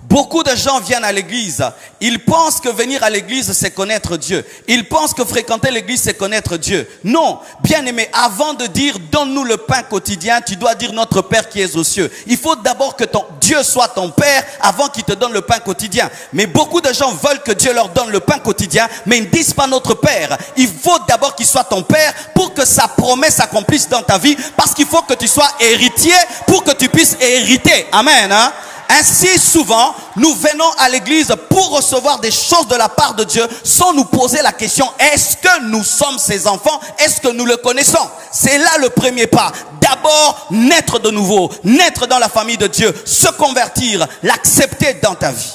Beaucoup de gens viennent à l'église. Ils pensent que venir à l'église, c'est connaître Dieu. Ils pensent que fréquenter l'église, c'est connaître Dieu. Non, bien-aimé, avant de dire « donne-nous le pain quotidien », tu dois dire « notre Père qui est aux cieux ». Il faut d'abord que ton Dieu soit ton Père avant qu'il te donne le pain quotidien. Mais beaucoup de gens veulent que Dieu leur donne le pain quotidien, mais ils ne disent pas notre Père. Il faut d'abord qu'il soit ton Père pour que sa promesse s'accomplisse dans ta vie, parce qu'il faut que tu sois héritier pour que tu puisses hériter. Amen, hein? Ainsi, souvent, nous venons à l'église pour recevoir des choses de la part de Dieu sans nous poser la question, est-ce que nous sommes ses enfants? Est-ce que nous le connaissons? C'est là le premier pas. D'abord, naître de nouveau, naître dans la famille de Dieu, se convertir, l'accepter dans ta vie.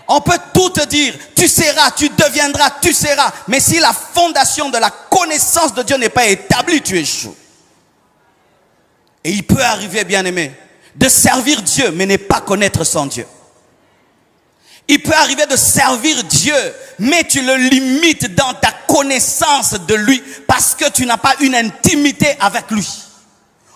On peut tout te dire, tu seras, tu deviendras, tu seras. Mais si la fondation de la connaissance de Dieu n'est pas établie, tu échoues. Et il peut arriver, bien-aimé, de servir Dieu, mais ne pas connaître son Dieu. Il peut arriver de servir Dieu, mais tu le limites dans ta connaissance de lui, parce que tu n'as pas une intimité avec lui.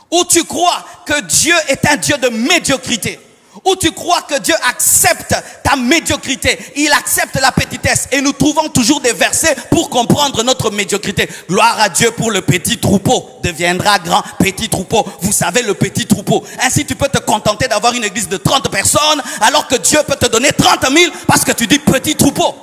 Ou tu crois que Dieu est un Dieu de médiocrité. Ou tu crois que Dieu accepte ta médiocrité, il accepte la petitesse. Et nous trouvons toujours des versets pour comprendre notre médiocrité. Gloire à Dieu pour le petit troupeau, deviendra grand petit troupeau. Vous savez, le petit troupeau. Ainsi tu peux te contenter d'avoir une église de 30 personnes, alors que Dieu peut te donner 30 000 parce que tu dis petit troupeau.